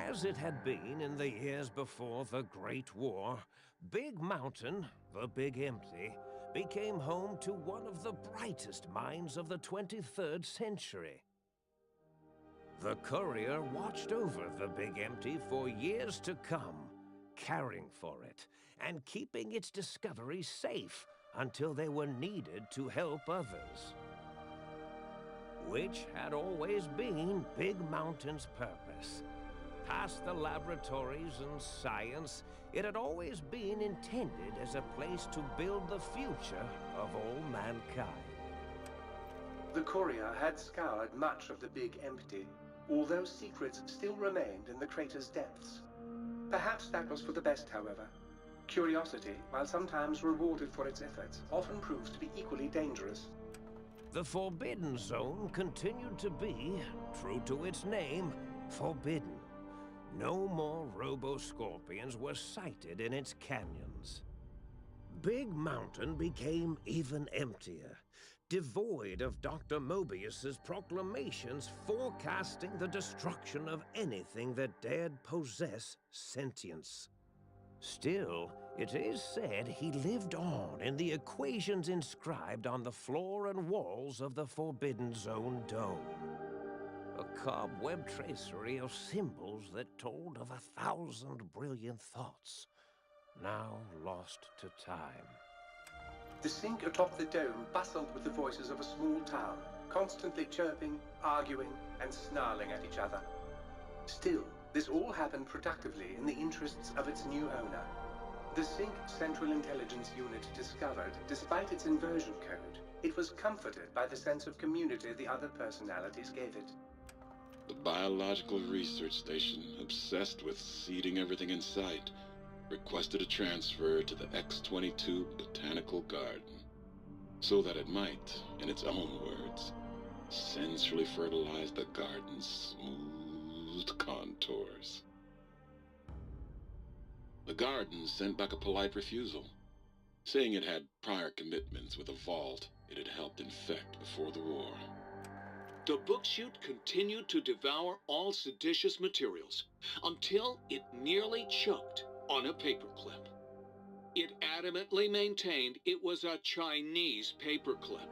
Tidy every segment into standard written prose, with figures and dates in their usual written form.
As it had been in the years before the Great War, Big Mountain, the Big Empty, became home to one of the brightest minds of the 23rd century. The courier watched over the Big Empty for years to come, caring for it and keeping its discoveries safe until they were needed to help others. Which had always been Big Mountain's purpose. Past the laboratories and science, it had always been intended as a place to build the future of all mankind. The courier had scoured much of the Big Empty, although secrets still remained in the crater's depths. Perhaps that was for the best, however. Curiosity, while sometimes rewarded for its efforts, often proves to be equally dangerous. The Forbidden Zone continued to be, true to its name, forbidden. No more robo-scorpions were sighted in its canyons. Big Mountain became even emptier, devoid of Dr. Mobius's proclamations forecasting the destruction of anything that dared possess sentience. Still, it is said he lived on in the equations inscribed on the floor and walls of the Forbidden Zone dome. A cobweb tracery of symbols that told of 1,000 brilliant thoughts, now lost to time. The sink atop the dome bustled with the voices of a small town, constantly chirping, arguing, and snarling at each other. Still, this all happened productively in the interests of its new owner. The Sync Central Intelligence Unit discovered, despite its inversion code, it was comforted by the sense of community the other personalities gave it. The biological research station, obsessed with seeding everything in sight, requested a transfer to the X-22 Botanical Garden, so that it might, in its own words, sensually fertilize the garden's smooth contours. The garden sent back a polite refusal, saying it had prior commitments with a vault it had helped infect before the war. The book chute continued to devour all seditious materials until it nearly choked on a paperclip. It adamantly maintained it was a Chinese paperclip,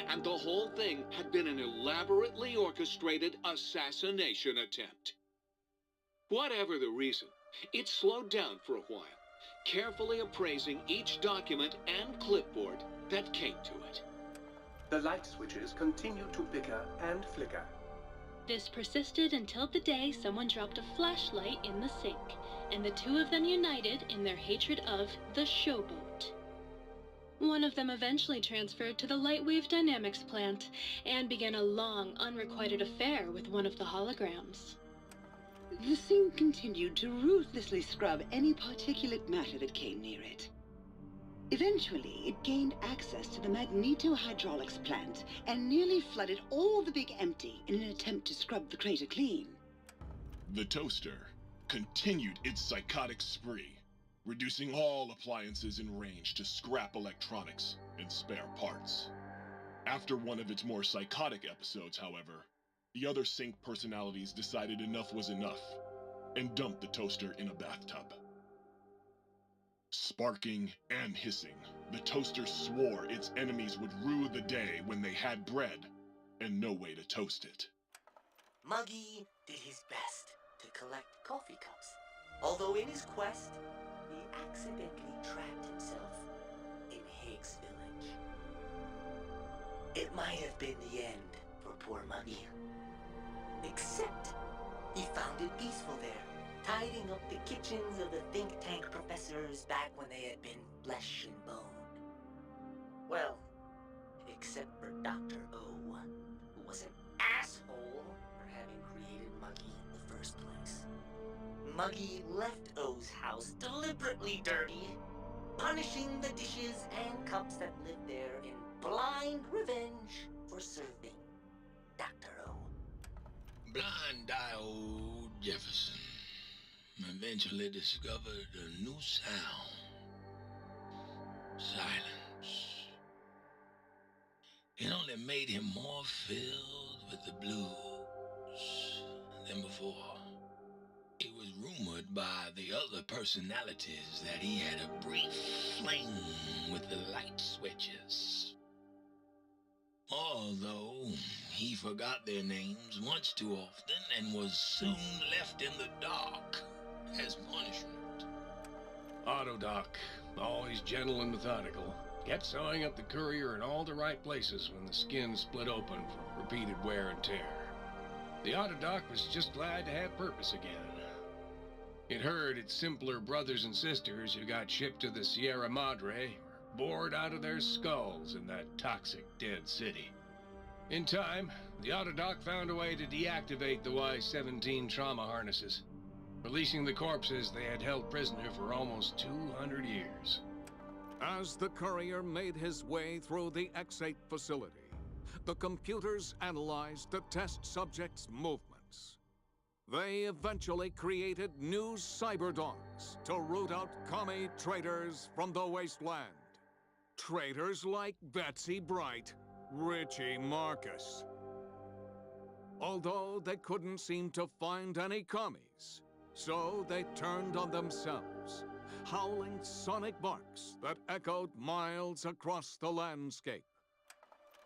and the whole thing had been an elaborately orchestrated assassination attempt. Whatever the reason, it slowed down for a while, carefully appraising each document and clipboard that came to it. The light switches continued to bicker and flicker. This persisted until the day someone dropped a flashlight in the sink, and the two of them united in their hatred of the showboat. One of them eventually transferred to the Lightwave Dynamics plant, and began a long, unrequited affair with one of the holograms. The sink continued to ruthlessly scrub any particulate matter that came near it. Eventually, it gained access to the magnetohydraulics plant and nearly flooded all the Big Empty in an attempt to scrub the crater clean. The toaster continued its psychotic spree, reducing all appliances in range to scrap electronics and spare parts. After one of its more psychotic episodes, however, the other Sync personalities decided enough was enough and dumped the toaster in a bathtub. Sparking and hissing, the toaster swore its enemies would rue the day when they had bread and no way to toast it. Muggy did his best to collect coffee cups, although in his quest, he accidentally trapped himself in Higgs Village. It might have been the end for poor Muggy. Except, he found it peaceful there, tidying up the kitchens of the think tank professors back when they had been flesh and bone. Well, except for Dr. O, who was an asshole for having created Muggy in the first place. Muggy left O's house deliberately dirty, punishing the dishes and cups that lived there in blind revenge for serving Dr. O. Blind-eyed old Jefferson eventually discovered a new sound. Silence. It only made him more filled with the blues than before. It was rumored by the other personalities that he had a brief fling with the light switches. Although he forgot their names much too often and was soon left in the dark as punishment. Autodoc, always gentle and methodical, kept sewing up the courier in all the right places when the skin split open from repeated wear and tear. The Autodoc was just glad to have purpose again. It heard its simpler brothers and sisters who got shipped to the Sierra Madre were bored out of their skulls in that toxic dead city. In time, the Autodoc found a way to deactivate the Y-17 trauma harnesses, releasing the corpses they had held prisoner for almost 200 years. As the courier made his way through the X-8 facility, the computers analyzed the test subject's movements. They eventually created new cyberdogs to root out commie traitors from the wasteland. Traitors like Betsy Bright, Richie Marcus. Although they couldn't seem to find any commies, so they turned on themselves, howling sonic barks that echoed miles across the landscape.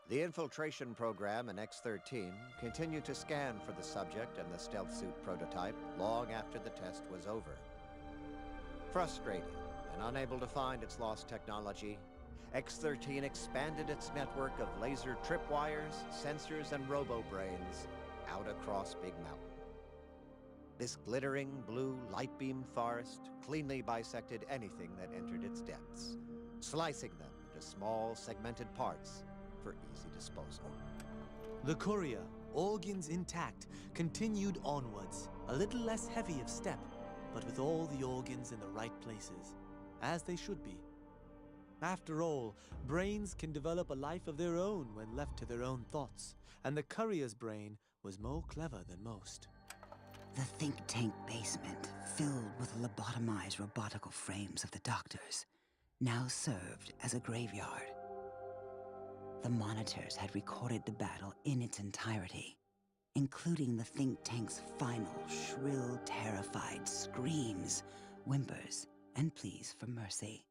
The infiltration program in X-13 continued to scan for the subject and the stealth suit prototype long after the test was over. Frustrated and unable to find its lost technology, X-13 expanded its network of laser tripwires, sensors, and robo-brains out across Big Mountain. This glittering blue light beam forest cleanly bisected anything that entered its depths, slicing them into small segmented parts for easy disposal. The courier, organs intact, continued onwards, a little less heavy of step, but with all the organs in the right places, as they should be. After all, brains can develop a life of their own when left to their own thoughts, and the courier's brain was more clever than most. The think tank basement, filled with lobotomized robotical frames of the doctors, now served as a graveyard. The monitors had recorded the battle in its entirety, including the think tank's final, shrill, terrified screams, whimpers, and pleas for mercy.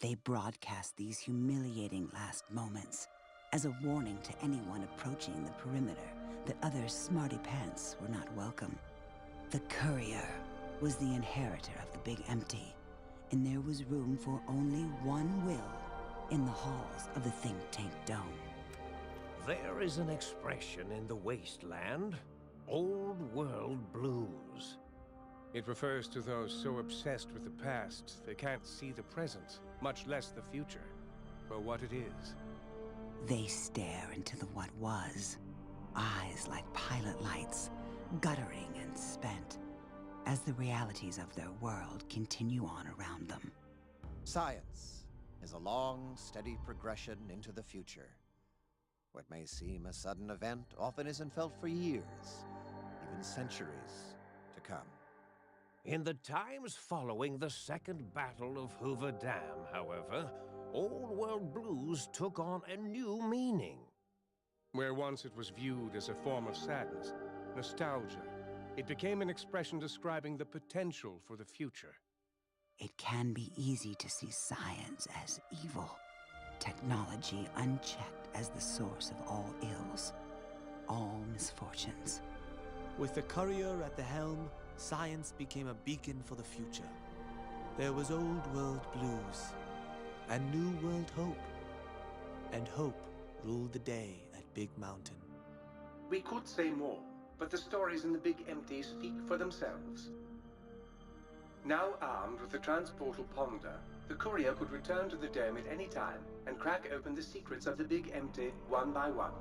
They broadcast these humiliating last moments as a warning to anyone approaching the perimeter that other smarty pants were not welcome. The courier was the inheritor of the Big Empty, and there was room for only one will in the halls of the think tank dome. There is an expression in the wasteland, old world blues. It refers to those so obsessed with the past they can't see the present, much less the future, for what it is. They stare into the what was, eyes like pilot lights, guttering and spent, as the realities of their world continue on around them. Science is a long, steady progression into the future. What may seem a sudden event often isn't felt for years, even centuries to come. In the times following the Second Battle of Hoover Dam, however, old world blues took on a new meaning. Where once it was viewed as a form of sadness, nostalgia, it became an expression describing the potential for the future. It can be easy to see science as evil, technology unchecked as the source of all ills, all misfortunes. With the courier at the helm, science became a beacon for the future. There was old world blues, and new world hope. And hope ruled the day at Big Mountain. We could say more, but the stories in the Big Empty speak for themselves. Now armed with the transportal Ponder, the courier could return to the dome at any time and crack open the secrets of the Big Empty one by one.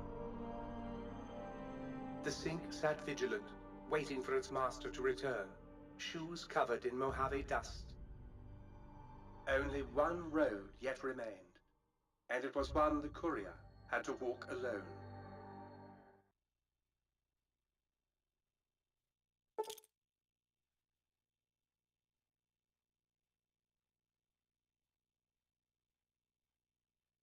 The Sync sat vigilant, waiting for its master to return, shoes covered in Mojave dust. Only one road yet remained, and it was one the courier had to walk alone.